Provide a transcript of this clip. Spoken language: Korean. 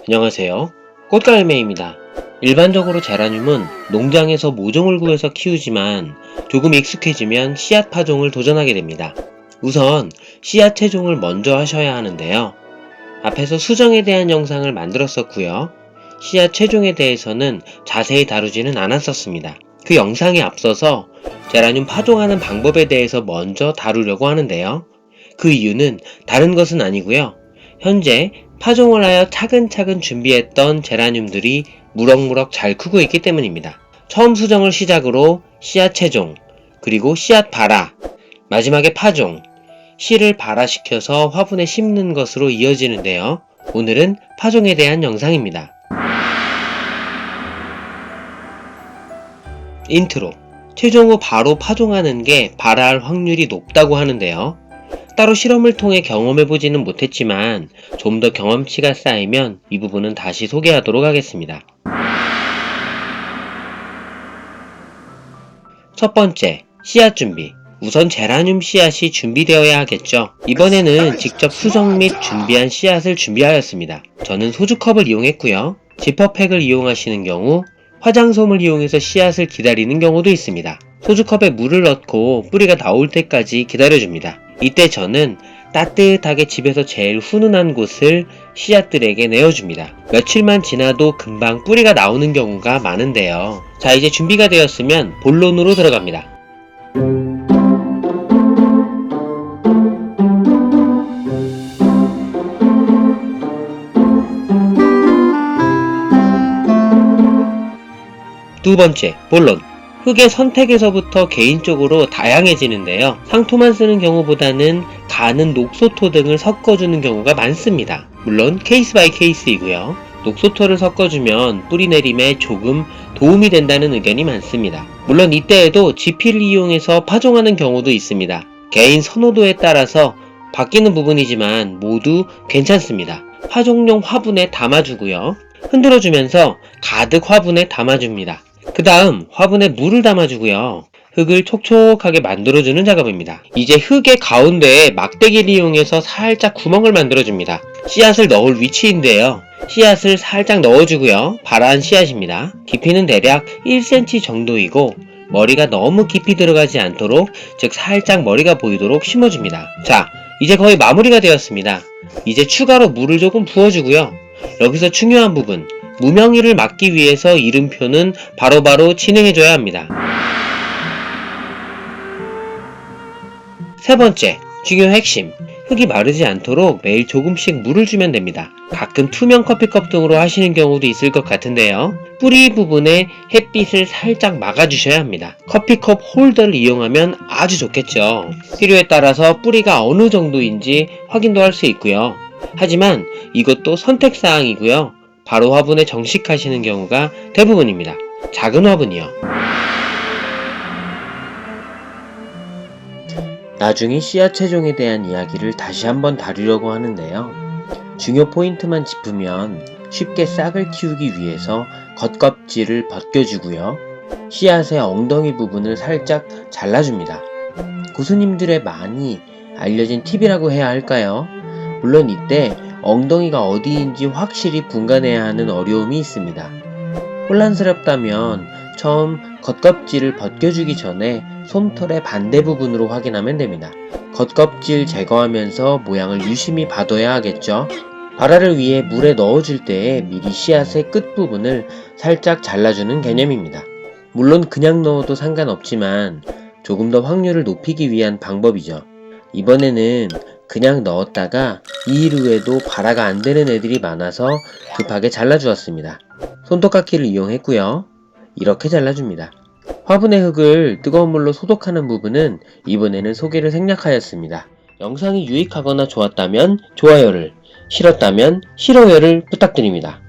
안녕하세요. 꽃갈매입니다. 일반적으로 제라늄은 농장에서 모종을 구해서 키우지만 조금 익숙해지면 씨앗 파종을 도전하게 됩니다. 우선 씨앗 채종을 먼저 하셔야 하는데요. 앞에서 수정에 대한 영상을 만들었었고요. 씨앗 채종에 대해서는 자세히 다루지는 않았었습니다. 그 영상에 앞서서 제라늄 파종하는 방법에 대해서 먼저 다루려고 하는데요. 그 이유는 다른 것은 아니고요. 현재 파종을 하여 차근차근 준비했던 제라늄들이 무럭무럭 잘 크고 있기 때문입니다. 처음 수정을 시작으로 씨앗 채종, 그리고 씨앗 발화, 마지막에 파종, 씨를 발화시켜서 화분에 심는 것으로 이어지는데요. 오늘은 파종에 대한 영상입니다. 인트로. 채종 후 바로 파종하는 게 발화할 확률이 높다고 하는데요. 따로 실험을 통해 경험해보지는 못했지만 좀 더 경험치가 쌓이면 이 부분은 다시 소개하도록 하겠습니다. 첫 번째, 씨앗 준비. 우선 제라늄 씨앗이 준비되어야 하겠죠. 이번에는 직접 수정 및 준비한 씨앗을 준비하였습니다. 저는 소주컵을 이용했고요. 지퍼팩을 이용하시는 경우 화장솜을 이용해서 씨앗을 기다리는 경우도 있습니다. 소주컵에 물을 넣고 뿌리가 나올 때까지 기다려줍니다. 이때 저는 따뜻하게 집에서 제일 훈훈한 곳을 씨앗들에게 내어줍니다. 며칠만 지나도 금방 뿌리가 나오는 경우가 많은데요. 자, 이제 준비가 되었으면 본론으로 들어갑니다. 두 번째, 본론. 흙의 선택에서부터 개인적으로 다양해지는데요. 상토만 쓰는 경우보다는 가는 녹소토 등을 섞어주는 경우가 많습니다. 물론 케이스 바이 케이스이고요. 녹소토를 섞어주면 뿌리 내림에 조금 도움이 된다는 의견이 많습니다. 물론 이때에도 지피를 이용해서 파종하는 경우도 있습니다. 개인 선호도에 따라서 바뀌는 부분이지만 모두 괜찮습니다. 파종용 화분에 담아주고요. 흔들어주면서 가득 화분에 담아줍니다. 그 다음 화분에 물을 담아주고요. 흙을 촉촉하게 만들어주는 작업입니다. 이제 흙의 가운데에 막대기를 이용해서 살짝 구멍을 만들어줍니다. 씨앗을 넣을 위치인데요. 씨앗을 살짝 넣어주고요. 발화한 씨앗입니다. 깊이는 대략 1cm 정도이고 머리가 너무 깊이 들어가지 않도록, 즉 살짝 머리가 보이도록 심어줍니다. 자, 이제 거의 마무리가 되었습니다. 이제 추가로 물을 조금 부어주고요. 여기서 중요한 부분, 무명의를 막기 위해서 이름표는 바로바로 진행해줘야 합니다. 세 번째, 중요 핵심. 흙이 마르지 않도록 매일 조금씩 물을 주면 됩니다. 가끔 투명 커피컵 등으로 하시는 경우도 있을 것 같은데요. 뿌리 부분에 햇빛을 살짝 막아주셔야 합니다. 커피컵 홀더를 이용하면 아주 좋겠죠. 필요에 따라서 뿌리가 어느 정도인지 확인도 할 수 있고요. 하지만 이것도 선택사항이고요. 바로 화분에 정식하시는 경우가 대부분입니다. 작은 화분이요. 나중에 씨앗 채종에 대한 이야기를 다시 한번 다루려고 하는데요. 중요 포인트만 짚으면 쉽게 싹을 키우기 위해서 겉껍질을 벗겨주고요. 씨앗의 엉덩이 부분을 살짝 잘라줍니다. 고수님들의 많이 알려진 팁이라고 해야 할까요? 물론 이때 엉덩이가 어디인지 확실히 분간해야 하는 어려움이 있습니다. 혼란스럽다면 처음 겉껍질을 벗겨주기 전에 솜털의 반대 부분으로 확인하면 됩니다. 겉껍질 제거하면서 모양을 유심히 봐둬야 하겠죠. 발화를 위해 물에 넣어줄 때에 미리 씨앗의 끝부분을 살짝 잘라주는 개념입니다. 물론 그냥 넣어도 상관없지만 조금 더 확률을 높이기 위한 방법이죠. 이번에는 그냥 넣었다가 2일 후에도 발화가 안 되는 애들이 많아서 급하게 잘라주었습니다. 손톱깎이를 이용했고요. 이렇게 잘라줍니다. 화분의 흙을 뜨거운 물로 소독하는 부분은 이번에는 소개를 생략하였습니다. 영상이 유익하거나 좋았다면 좋아요를, 싫었다면 싫어요를 부탁드립니다.